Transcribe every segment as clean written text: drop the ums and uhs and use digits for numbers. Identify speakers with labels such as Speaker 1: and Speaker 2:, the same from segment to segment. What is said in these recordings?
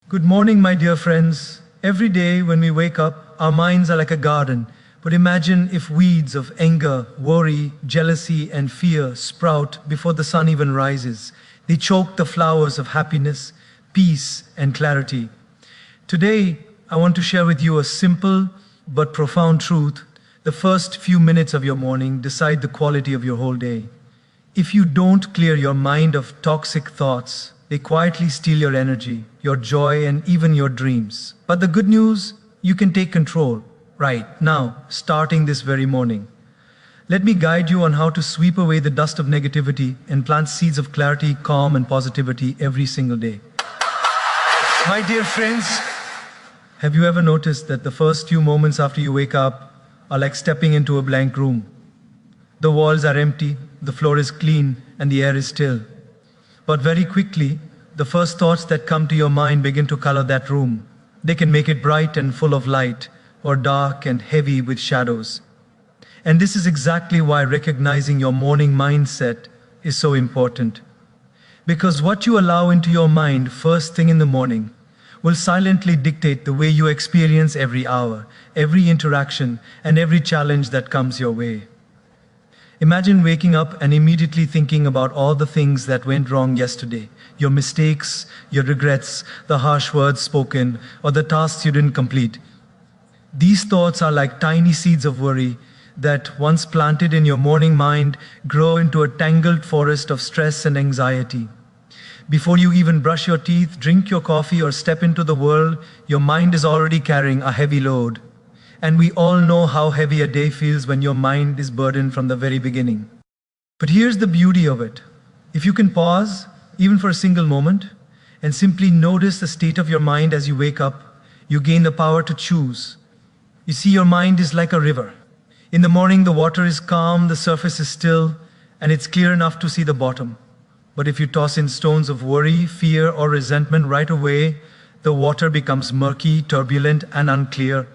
Speaker 1: Good morning, my dear friends. Every day when we wake up, our minds are like a garden. But imagine if weeds of anger, worry, jealousy, and fear sprout before the sun even rises. They choke the flowers of happiness, peace, and clarity. Today, I want to share with you a simple but profound truth. The first few minutes of your morning decide the quality of your whole day. If you don't clear your mind of toxic thoughts, they quietly steal your energy, your joy, and even your dreams. But the good news, you can take control right now, starting this very morning. Let me guide you on how to sweep away the dust of negativity and plant seeds of clarity, calm, and positivity every single day. My dear friends, have you ever noticed that the first few moments after you wake up are like stepping into a blank room? The walls are empty, the floor is clean, and the air is still. But very quickly, the first thoughts that come to your mind begin to color that room. They can make it bright and full of light, or dark and heavy with shadows. And this is exactly why recognizing your morning mindset is so important. Because what you allow into your mind first thing in the morning will silently dictate the way you experience every hour, every interaction, and every challenge that comes your way. Imagine waking up and immediately thinking about all the things that went wrong yesterday, your mistakes, your regrets, the harsh words spoken, or the tasks you didn't complete. These thoughts are like tiny seeds of worry that, once planted in your morning mind, grow into a tangled forest of stress and anxiety. Before you even brush your teeth, drink your coffee, or step into the world, your mind is already carrying a heavy load. And we all know how heavy a day feels when your mind is burdened from the very beginning. But here's the beauty of it. If you can pause, even for a single moment, and simply notice the state of your mind as you wake up, you gain the power to choose. You see, your mind is like a river. In the morning, the water is calm, the surface is still, and it's clear enough to see the bottom. But if you toss in stones of worry, fear, or resentment right away, the water becomes murky, turbulent, and unclear.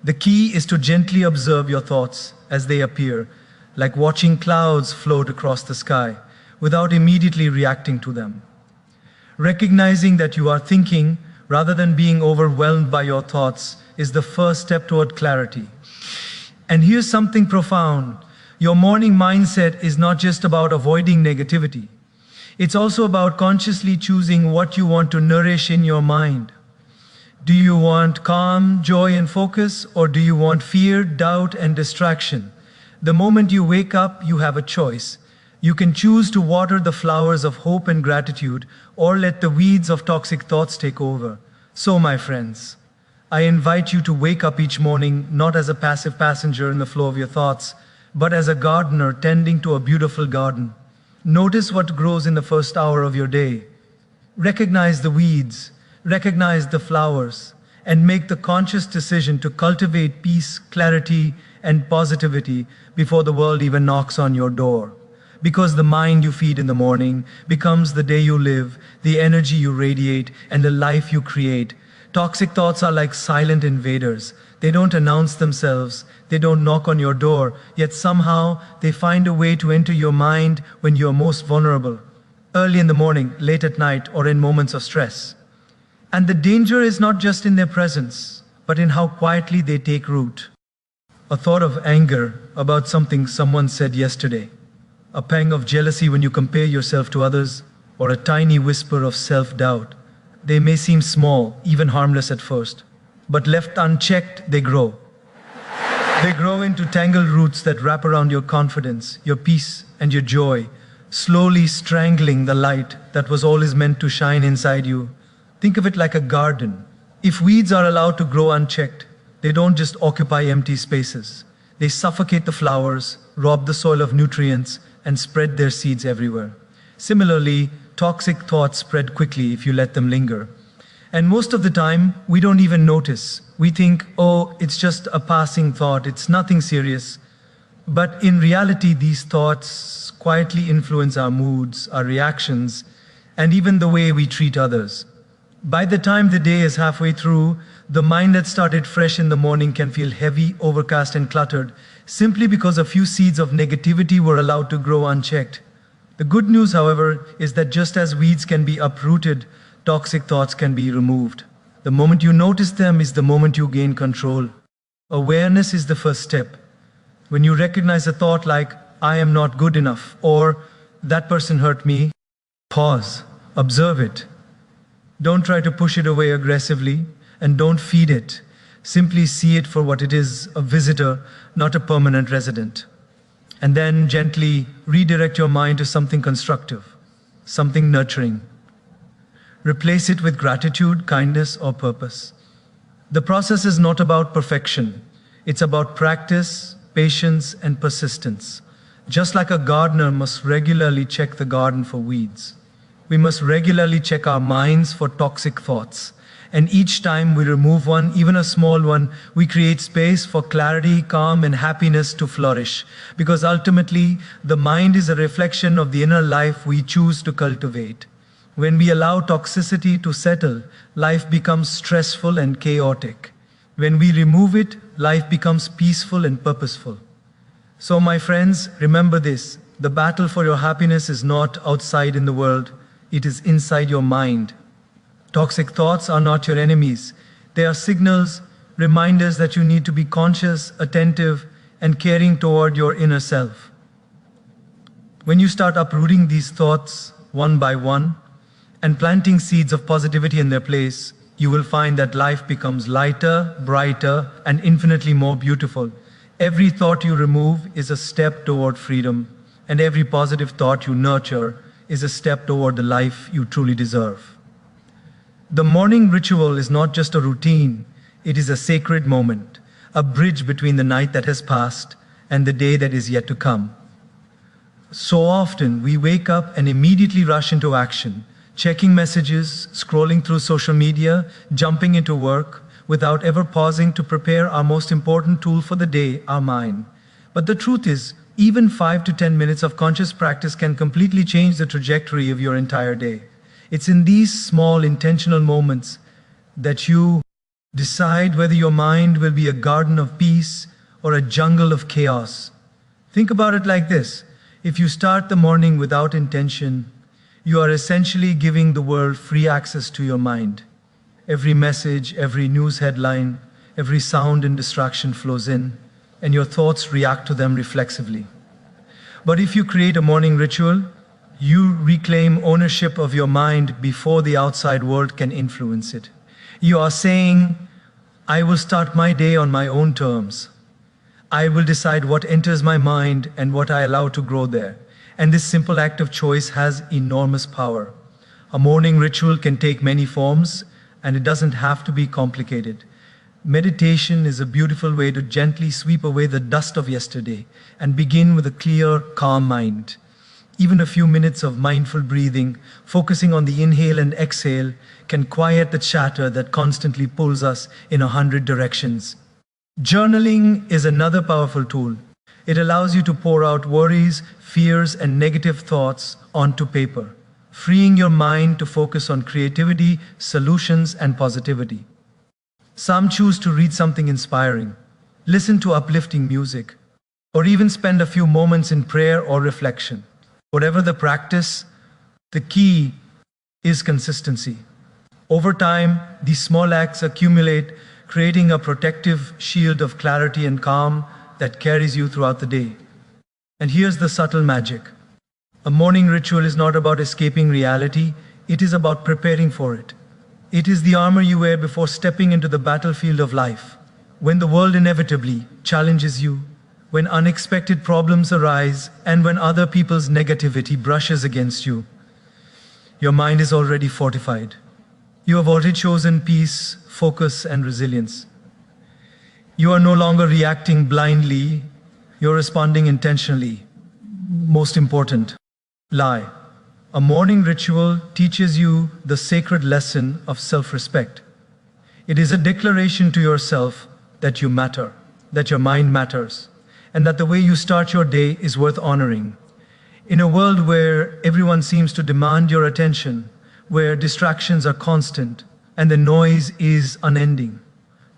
Speaker 1: The key is to gently observe your thoughts as they appear, like watching clouds float across the sky, without immediately reacting to them. Recognizing that you are thinking rather than being overwhelmed by your thoughts is the first step toward clarity. And here's something profound. Your morning mindset is not just about avoiding negativity. It's also about consciously choosing what you want to nourish in your mind. Do you want calm, joy, and focus, or do you want fear, doubt, and distraction? The moment you wake up, you have a choice. You can choose to water the flowers of hope and gratitude, or let the weeds of toxic thoughts take over. So, my friends, I invite you to wake up each morning not as a passive passenger in the flow of your thoughts, but as a gardener tending to a beautiful garden. Notice what grows in the first hour of your day. Recognize the weeds, recognize the flowers, and make the conscious decision to cultivate peace, clarity, and positivity before the world even knocks on your door. Because the mind you feed in the morning becomes the day you live, the energy you radiate, and the life you create. Toxic thoughts are like silent invaders. They don't announce themselves, they don't knock on your door, yet somehow they find a way to enter your mind when you're most vulnerable. Early in the morning, late at night, or in moments of stress. And the danger is not just in their presence, but in how quietly they take root. A thought of anger about something someone said yesterday, a pang of jealousy when you compare yourself to others, or a tiny whisper of self-doubt. They may seem small, even harmless at first, but left unchecked, they grow. They grow into tangled roots that wrap around your confidence, your peace, and your joy, slowly strangling the light that was always meant to shine inside you. Think of it like a garden. If weeds are allowed to grow unchecked, they don't just occupy empty spaces. They suffocate the flowers, rob the soil of nutrients, and spread their seeds everywhere. Similarly, toxic thoughts spread quickly if you let them linger. And most of the time, we don't even notice. We think, oh, it's just a passing thought, it's nothing serious. But in reality, these thoughts quietly influence our moods, our reactions, and even the way we treat others. By the time the day is halfway through, the mind that started fresh in the morning can feel heavy, overcast, and cluttered, simply because a few seeds of negativity were allowed to grow unchecked. The good news, however, is that just as weeds can be uprooted, toxic thoughts can be removed. The moment you notice them is the moment you gain control. Awareness is the first step. When you recognize a thought like, I am not good enough, or that person hurt me, pause, observe it. Don't try to push it away aggressively, and don't feed it. Simply see it for what it is, a visitor, not a permanent resident. And then gently redirect your mind to something constructive, something nurturing. Replace it with gratitude, kindness, or purpose. The process is not about perfection. It's about practice, patience, and persistence. Just like a gardener must regularly check the garden for weeds, we must regularly check our minds for toxic thoughts. And each time we remove one, even a small one, we create space for clarity, calm, and happiness to flourish. Because ultimately, the mind is a reflection of the inner life we choose to cultivate. When we allow toxicity to settle, life becomes stressful and chaotic. When we remove it, life becomes peaceful and purposeful. So, my friends, remember this: the battle for your happiness is not outside in the world, it is inside your mind. Toxic thoughts are not your enemies. They are signals, reminders that you need to be conscious, attentive, and caring toward your inner self. When you start uprooting these thoughts one by one and planting seeds of positivity in their place, you will find that life becomes lighter, brighter, and infinitely more beautiful. Every thought you remove is a step toward freedom, and every positive thought you nurture is a step toward the life you truly deserve. The morning ritual is not just a routine, it is a sacred moment, a bridge between the night that has passed and the day that is yet to come. So often we wake up and immediately rush into action, checking messages, scrolling through social media, jumping into work, without ever pausing to prepare our most important tool for the day, our mind. But the truth is, even 5 to 10 minutes of conscious practice can completely change the trajectory of your entire day. It's in these small intentional moments that you decide whether your mind will be a garden of peace or a jungle of chaos. Think about it like this: if you start the morning without intention, you are essentially giving the world free access to your mind. Every message, every news headline, every sound and distraction flows in, and your thoughts react to them reflexively. But if you create a morning ritual, you reclaim ownership of your mind before the outside world can influence it. You are saying, I will start my day on my own terms. I will decide what enters my mind and what I allow to grow there. And this simple act of choice has enormous power. A morning ritual can take many forms, and it doesn't have to be complicated. Meditation is a beautiful way to gently sweep away the dust of yesterday and begin with a clear, calm mind. Even a few minutes of mindful breathing, focusing on the inhale and exhale, can quiet the chatter that constantly pulls us in 100 directions. Journaling is another powerful tool. It allows you to pour out worries, fears, and negative thoughts onto paper, freeing your mind to focus on creativity, solutions, and positivity. Some choose to read something inspiring, listen to uplifting music, or even spend a few moments in prayer or reflection. Whatever the practice, the key is consistency. Over time, these small acts accumulate, creating a protective shield of clarity and calm that carries you throughout the day. And here's the subtle magic. A morning ritual is not about escaping reality, it is about preparing for it. It is the armor you wear before stepping into the battlefield of life. When the world inevitably challenges you, when unexpected problems arise, and when other people's negativity brushes against you, your mind is already fortified. You have already chosen peace, focus, and resilience. You are no longer reacting blindly, you're responding intentionally. Most important, lie. A morning ritual teaches you the sacred lesson of self-respect. It is a declaration to yourself that you matter, that your mind matters, and that the way you start your day is worth honoring. In a world where everyone seems to demand your attention, where distractions are constant and the noise is unending,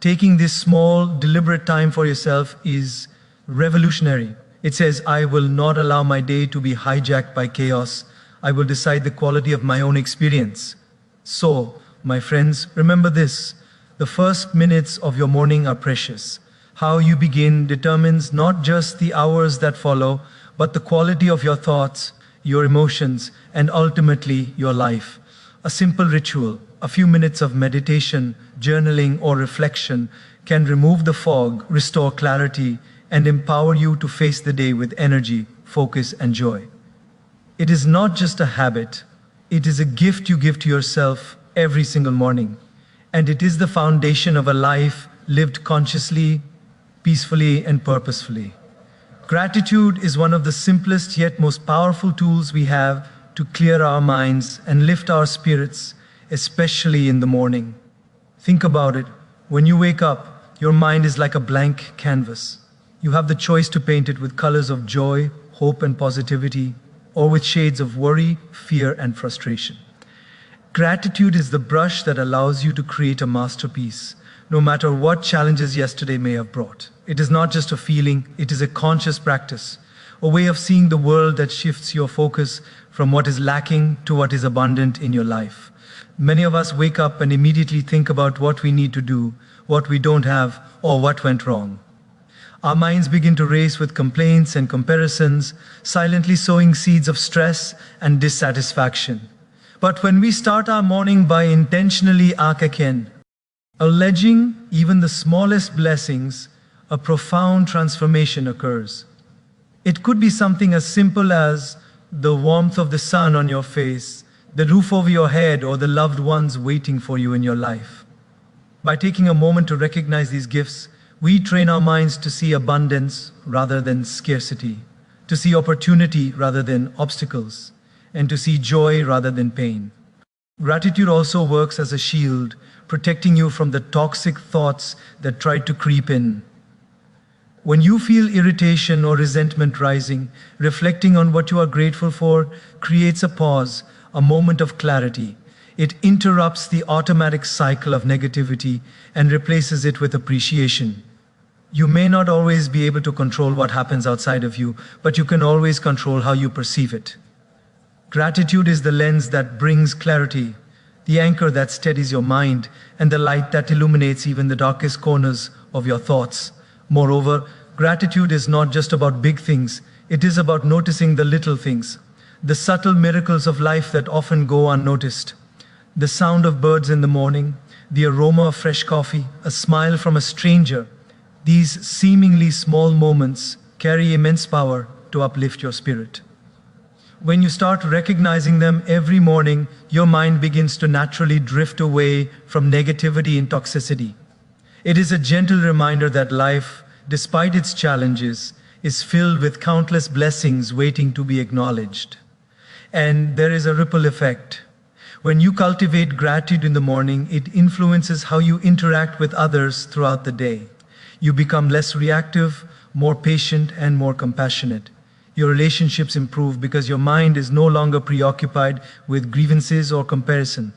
Speaker 1: taking this small, deliberate time for yourself is revolutionary. It says, I will not allow my day to be hijacked by chaos. I will decide the quality of my own experience. So, My friends, remember this: the first minutes of your morning are precious. How you begin determines not just the hours that follow, but the quality of your thoughts, your emotions, and ultimately your life. A simple ritual, a few minutes of meditation, journaling, or reflection can remove the fog, restore clarity, and empower you to face the day with energy, focus, and joy. It is not just a habit, it is a gift you give to yourself every single morning. And it is the foundation of a life lived consciously, peacefully, and purposefully. Gratitude is one of the simplest yet most powerful tools we have to clear our minds and lift our spirits, especially in the morning. Think about it. When you wake up, your mind is like a blank canvas. You have the choice to paint it with colors of joy, hope, and positivity, or with shades of worry, fear, and frustration. Gratitude is the brush that allows you to create a masterpiece, no matter what challenges yesterday may have brought. It is not just a feeling, it is a conscious practice, a way of seeing the world that shifts your focus from what is lacking to what is abundant in your life. Many of us wake up and immediately think about what we need to do, what we don't have, or what went wrong. Our minds begin to race with complaints and comparisons, silently sowing seeds of stress and dissatisfaction. But when we start our morning by intentionally awaken, alleging even the smallest blessings, a profound transformation occurs. It could be something as simple as the warmth of the sun on your face, the roof over your head, or the loved ones waiting for you in your life. By taking a moment to recognize these gifts, we train our minds to see abundance rather than scarcity, to see opportunity rather than obstacles, and to see joy rather than pain. Gratitude also works as a shield, protecting you from the toxic thoughts that try to creep in. When you feel irritation or resentment rising, reflecting on what you are grateful for creates a pause, a moment of clarity. It interrupts the automatic cycle of negativity and replaces it with appreciation. You may not always be able to control what happens outside of you, but you can always control how you perceive it. Gratitude is the lens that brings clarity, the anchor that steadies your mind, and the light that illuminates even the darkest corners of your thoughts. Moreover, gratitude is not just about big things, it is about noticing the little things, the subtle miracles of life that often go unnoticed. The sound of birds in the morning, the aroma of fresh coffee, a smile from a stranger. These seemingly small moments carry immense power to uplift your spirit. When you start recognizing them every morning, your mind begins to naturally drift away from negativity and toxicity. It is a gentle reminder that life, despite its challenges, is filled with countless blessings waiting to be acknowledged. And there is a ripple effect. When you cultivate gratitude in the morning, it influences how you interact with others throughout the day. You become less reactive, more patient, and more compassionate. Your relationships improve because your mind is no longer preoccupied with grievances or comparison.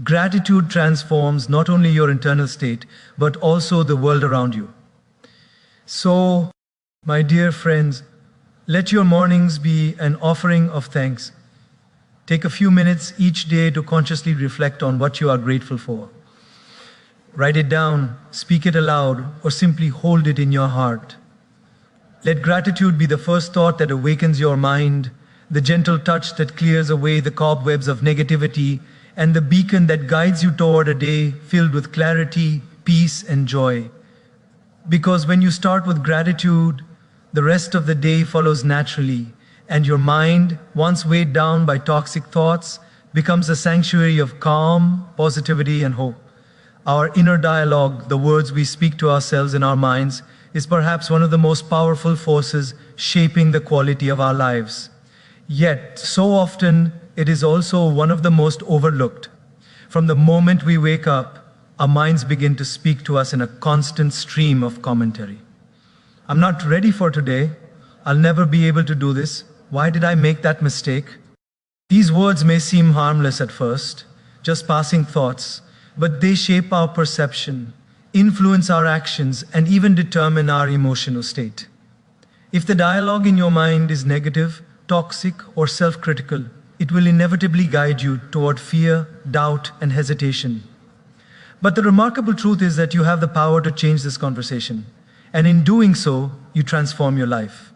Speaker 1: Gratitude transforms not only your internal state, but also the world around you. So, my dear friends, let your mornings be an offering of thanks. Take a few minutes each day to consciously reflect on what you are grateful for. Write it down, speak it aloud, or simply hold it in your heart. Let gratitude be the first thought that awakens your mind, the gentle touch that clears away the cobwebs of negativity, and the beacon that guides you toward a day filled with clarity, peace, and joy. Because when you start with gratitude, the rest of the day follows naturally, and your mind, once weighed down by toxic thoughts, becomes a sanctuary of calm, positivity, and hope. Our inner dialogue, the words we speak to ourselves in our minds, is perhaps one of the most powerful forces shaping the quality of our lives. Yet, so often, it is also one of the most overlooked. From the moment we wake up, our minds begin to speak to us in a constant stream of commentary. I'm not ready for today. I'll never be able to do this. Why did I make that mistake? These words may seem harmless at first, just passing thoughts, but they shape our perception, influence our actions, and even determine our emotional state. If the dialogue in your mind is negative, toxic, or self-critical, it will inevitably guide you toward fear, doubt, and hesitation. But the remarkable truth is that you have the power to change this conversation. And in doing so, you transform your life.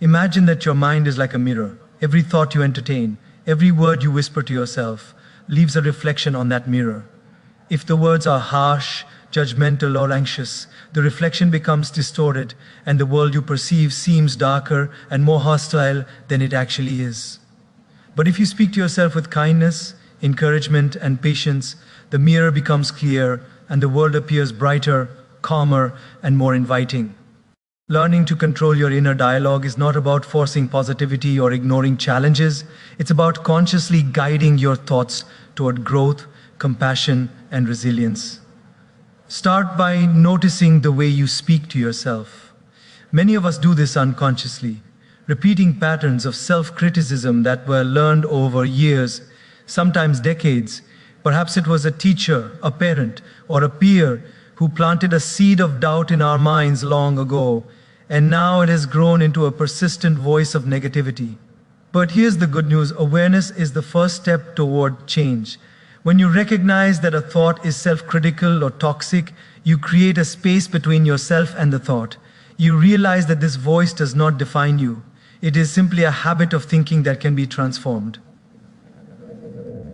Speaker 1: Imagine that your mind is like a mirror. Every thought you entertain, every word you whisper to yourself, leaves a reflection on that mirror. If the words are harsh, judgmental, or anxious, the reflection becomes distorted, and the world you perceive seems darker and more hostile than it actually is. But if you speak to yourself with kindness, encouragement, and patience, the mirror becomes clear, and the world appears brighter, calmer, and more inviting. Learning to control your inner dialogue is not about forcing positivity or ignoring challenges. It's about consciously guiding your thoughts toward growth, compassion, and resilience. Start by noticing the way you speak to yourself. Many of us do this unconsciously, repeating patterns of self-criticism that were learned over years, sometimes decades. Perhaps it was a teacher, a parent, or a peer who planted a seed of doubt in our minds long ago, and now it has grown into a persistent voice of negativity. But here's the good news: awareness is the first step toward change. When you recognize that a thought is self-critical or toxic, you create a space between yourself and the thought. You realize that this voice does not define you. It is simply a habit of thinking that can be transformed.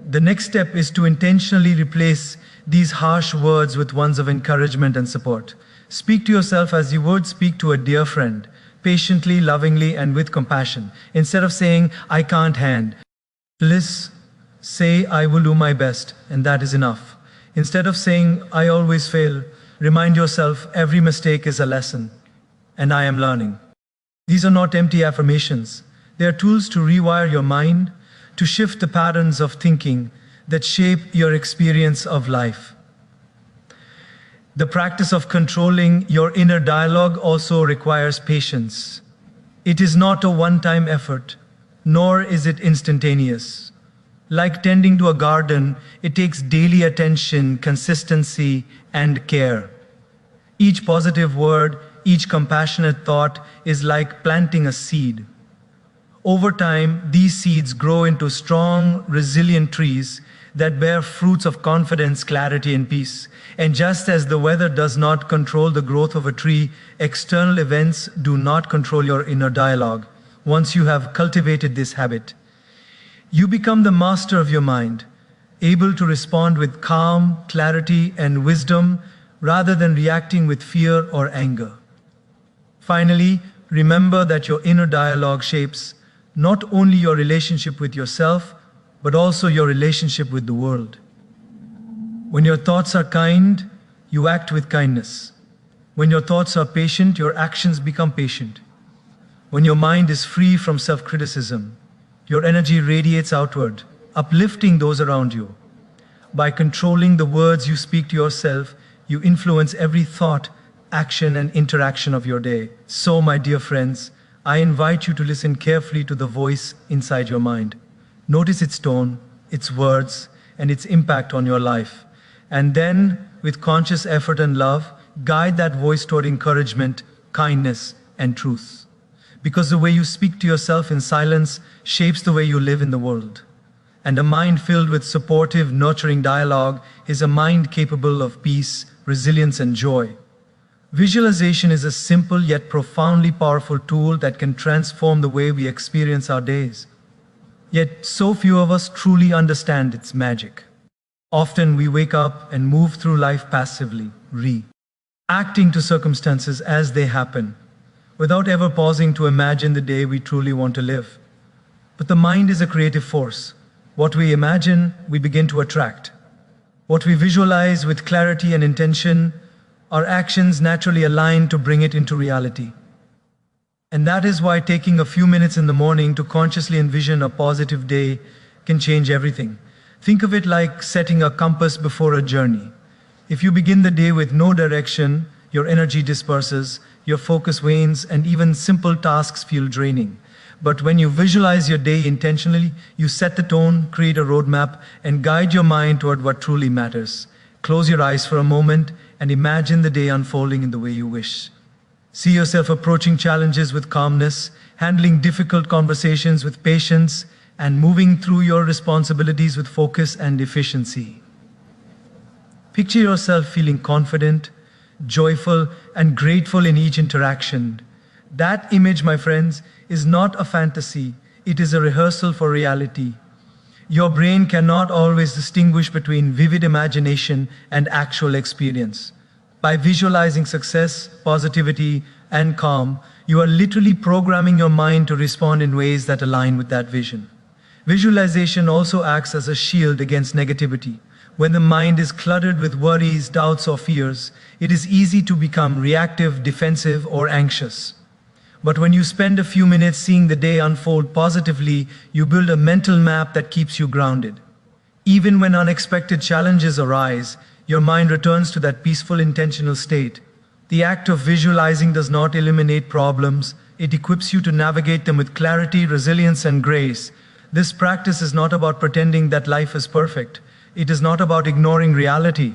Speaker 1: The next step is to intentionally replace these harsh words with ones of encouragement and support. Speak to yourself as you would speak to a dear friend, patiently, lovingly, and with compassion. Instead of saying, "I can't handle," say, "I will do my best, and that is enough." Instead of saying, "I always fail," remind yourself, "Every mistake is a lesson, and I am learning." These are not empty affirmations. They are tools to rewire your mind, to shift the patterns of thinking that shape your experience of life. The practice of controlling your inner dialogue also requires patience. It is not a one-time effort, nor is it instantaneous. Like tending to a garden, it takes daily attention, consistency, and care. Each positive word, each compassionate thought is like planting a seed. Over time, these seeds grow into strong, resilient trees that bear fruits of confidence, clarity, and peace. And just as the weather does not control the growth of a tree, external events do not control your inner dialogue. Once you have cultivated this habit, you become the master of your mind, able to respond with calm, clarity, and wisdom rather than reacting with fear or anger. Finally, remember that your inner dialogue shapes not only your relationship with yourself, but also your relationship with the world. When your thoughts are kind, you act with kindness. When your thoughts are patient, your actions become patient. When your mind is free from self-criticism, your energy radiates outward, uplifting those around you. By controlling the words you speak to yourself, you influence every thought, action, and interaction of your day. So, my dear friends, I invite you to listen carefully to the voice inside your mind. Notice its tone, its words, and its impact on your life. And then, with conscious effort and love, guide that voice toward encouragement, kindness, and truth. Because the way you speak to yourself in silence shapes the way you live in the world. And a mind filled with supportive, nurturing dialogue is a mind capable of peace, resilience, and joy. Visualization is a simple yet profoundly powerful tool that can transform the way we experience our days. Yet so few of us truly understand its magic. Often we wake up and move through life passively, reacting to circumstances as they happen, without ever pausing to imagine the day we truly want to live. But the mind is a creative force. What we imagine, we begin to attract. What we visualize with clarity and intention, our actions naturally align to bring it into reality. And that is why taking a few minutes in the morning to consciously envision a positive day can change everything. Think of it like setting a compass before a journey. If you begin the day with no direction, your energy disperses, your focus wanes, and even simple tasks feel draining. But when you visualize your day intentionally, you set the tone, create a roadmap, and guide your mind toward what truly matters. Close your eyes for a moment and imagine the day unfolding in the way you wish. See yourself approaching challenges with calmness, handling difficult conversations with patience, and moving through your responsibilities with focus and efficiency. Picture yourself feeling confident, joyful, and grateful in each interaction. That image, my friends, is not a fantasy, it is a rehearsal for reality. Your brain cannot always distinguish between vivid imagination and actual experience. By visualizing success, positivity, and calm, you are literally programming your mind to respond in ways that align with that vision. Visualization also acts as a shield against negativity. When the mind is cluttered with worries, doubts, or fears, it is easy to become reactive, defensive, or anxious. But when you spend a few minutes seeing the day unfold positively, you build a mental map that keeps you grounded. Even when unexpected challenges arise, your mind returns to that peaceful, intentional state. The act of visualizing does not eliminate problems, it equips you to navigate them with clarity, resilience, and grace. This practice is not about pretending that life is perfect. It is not about ignoring reality,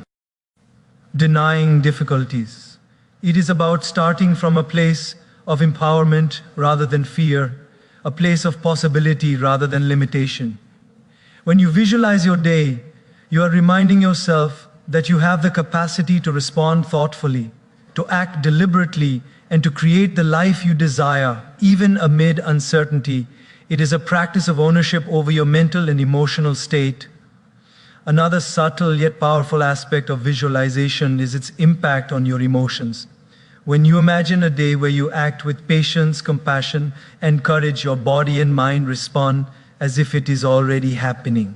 Speaker 1: denying difficulties. It is about starting from a place of empowerment rather than fear, a place of possibility rather than limitation. When you visualize your day, you are reminding yourself that you have the capacity to respond thoughtfully, to act deliberately, and to create the life you desire, even amid uncertainty. It is a practice of ownership over your mental and emotional state. Another subtle yet powerful aspect of visualization is its impact on your emotions. When you imagine a day where you act with patience, compassion, and courage, your body and mind respond as if it is already happening.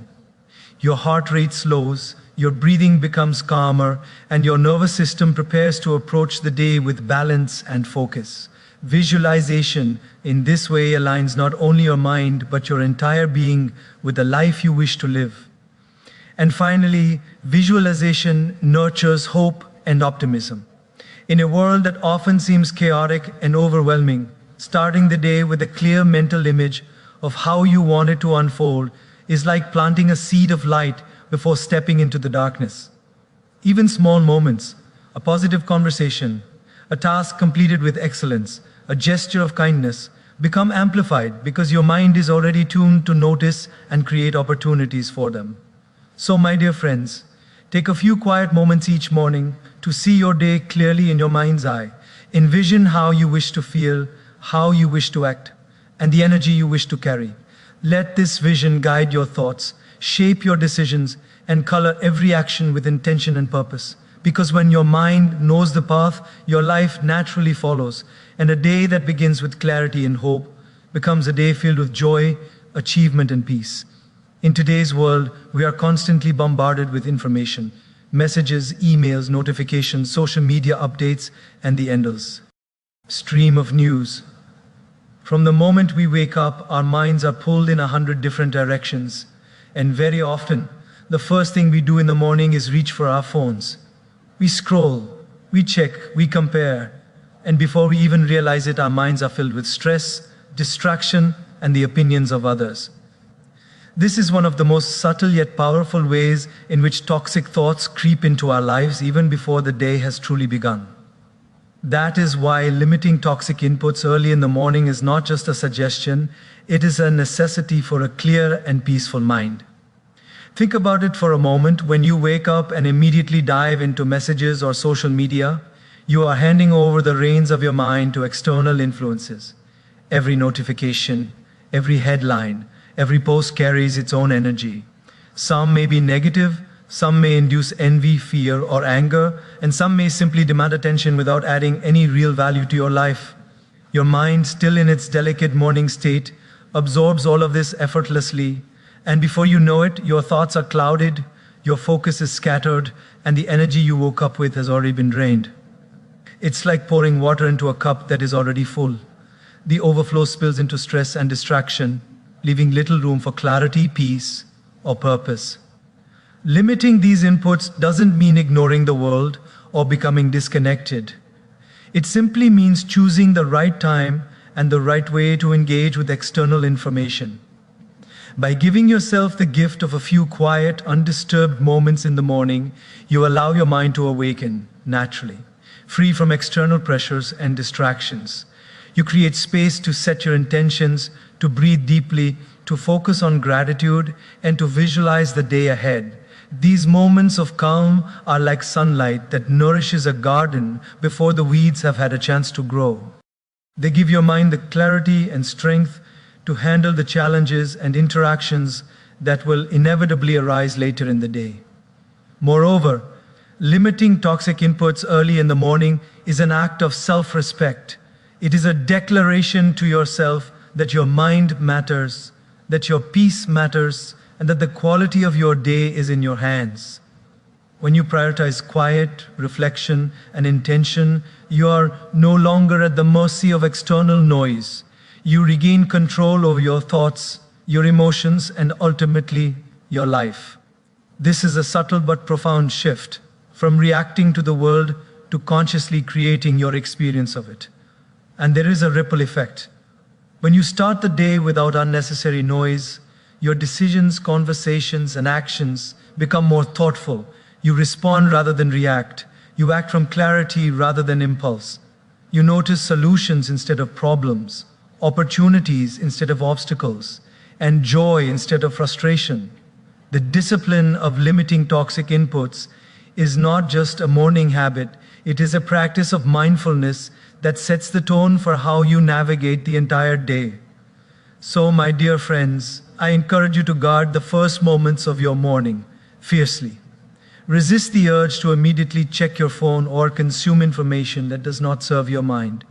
Speaker 1: Your heart rate slows, your breathing becomes calmer, and your nervous system prepares to approach the day with balance and focus. Visualization in this way aligns not only your mind but your entire being with the life you wish to live. And finally, visualization nurtures hope and optimism. In a world that often seems chaotic and overwhelming, starting the day with a clear mental image of how you want it to unfold is like planting a seed of light before stepping into the darkness. Even small moments, a positive conversation, a task completed with excellence, a gesture of kindness, become amplified because your mind is already tuned to notice and create opportunities for them. So, my dear friends, take a few quiet moments each morning to see your day clearly in your mind's eye. Envision how you wish to feel, how you wish to act, and the energy you wish to carry. Let this vision guide your thoughts, shape your decisions, and color every action with intention and purpose. Because when your mind knows the path, your life naturally follows, and a day that begins with clarity and hope becomes a day filled with joy, achievement, and peace. In today's world, we are constantly bombarded with information, messages, emails, notifications, social media updates, and the endless stream of news. From the moment we wake up, our minds are pulled in 100 different directions, and very often, the first thing we do in the morning is reach for our phones. We scroll, we check, we compare, and before we even realize it, our minds are filled with stress, distraction, and the opinions of others. This is one of the most subtle yet powerful ways in which toxic thoughts creep into our lives even before the day has truly begun. That is why limiting toxic inputs early in the morning is not just a suggestion, it is a necessity for a clear and peaceful mind. Think about it for a moment. When you wake up and immediately dive into messages or social media, you are handing over the reins of your mind to external influences. Every notification, every headline, every post carries its own energy. Some may be negative, some may induce envy, fear, or anger, and some may simply demand attention without adding any real value to your life. Your mind, still in its delicate morning state, absorbs all of this effortlessly, and before you know it, your thoughts are clouded, your focus is scattered, and the energy you woke up with has already been drained. It's like pouring water into a cup that is already full. The overflow spills into stress and distraction, leaving little room for clarity, peace, or purpose. Limiting these inputs doesn't mean ignoring the world or becoming disconnected. It simply means choosing the right time and the right way to engage with external information. By giving yourself the gift of a few quiet, undisturbed moments in the morning, you allow your mind to awaken naturally, free from external pressures and distractions. You create space to set your intentions, to breathe deeply, to focus on gratitude, and to visualize the day ahead. These moments of calm are like sunlight that nourishes a garden before the weeds have had a chance to grow. They give your mind the clarity and strength to handle the challenges and interactions that will inevitably arise later in the day. Moreover, limiting toxic inputs early in the morning is an act of self-respect. It is a declaration to yourself that your mind matters, that your peace matters, and that the quality of your day is in your hands. When you prioritize quiet, reflection, and intention, you are no longer at the mercy of external noise. You regain control over your thoughts, your emotions, and ultimately, your life. This is a subtle but profound shift from reacting to the world to consciously creating your experience of it. And there is a ripple effect. When you start the day without unnecessary noise, your decisions, conversations, and actions become more thoughtful. You respond rather than react. You act from clarity rather than impulse. You notice solutions instead of problems, opportunities instead of obstacles, and joy instead of frustration. The discipline of limiting toxic inputs is not just a morning habit, it is a practice of mindfulness that sets the tone for how you navigate the entire day. So, my dear friends, I encourage you to guard the first moments of your morning fiercely. Resist the urge to immediately check your phone or consume information that does not serve your mind.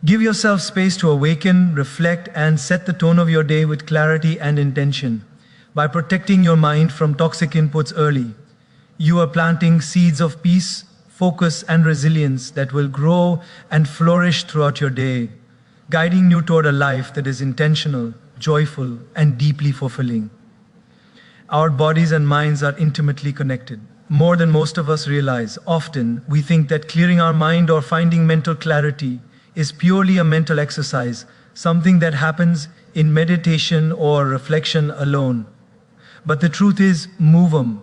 Speaker 1: Give yourself space to awaken, reflect, and set the tone of your day with clarity and intention. By protecting your mind from toxic inputs early, you are planting seeds of peace, focus, and resilience that will grow and flourish throughout your day, guiding you toward a life that is intentional, joyful, and deeply fulfilling. Our bodies and minds are intimately connected. More than most of us realize, often we think that clearing our mind or finding mental clarity is purely a mental exercise, something that happens in meditation or reflection alone. But the truth is, movement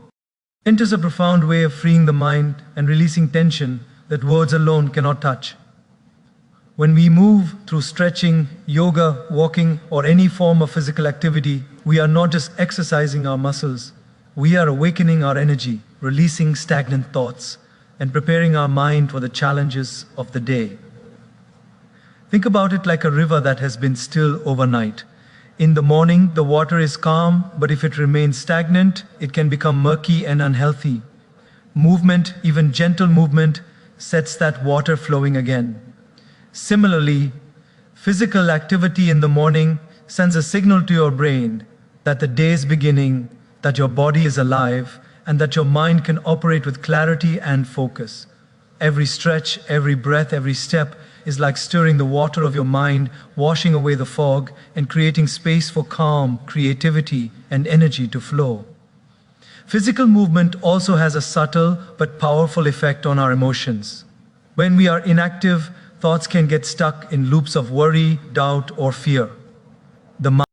Speaker 1: is a profound way of freeing the mind and releasing tension that words alone cannot touch. When we move through stretching, yoga, walking, or any form of physical activity, we are not just exercising our muscles, we are awakening our energy, releasing stagnant thoughts, and preparing our mind for the challenges of the day. Think about it like a river that has been still overnight. In the morning, the water is calm, but if it remains stagnant, it can become murky and unhealthy. Movement, even gentle movement, sets that water flowing again. Similarly, physical activity in the morning sends a signal to your brain that the day is beginning, that your body is alive, and that your mind can operate with clarity and focus. Every stretch, every breath, every step is like stirring the water of your mind, washing away the fog, and creating space for calm, creativity, and energy to flow. Physical movement also has a subtle but powerful effect on our emotions. When we are inactive, thoughts can get stuck in loops of worry, doubt, or fear. The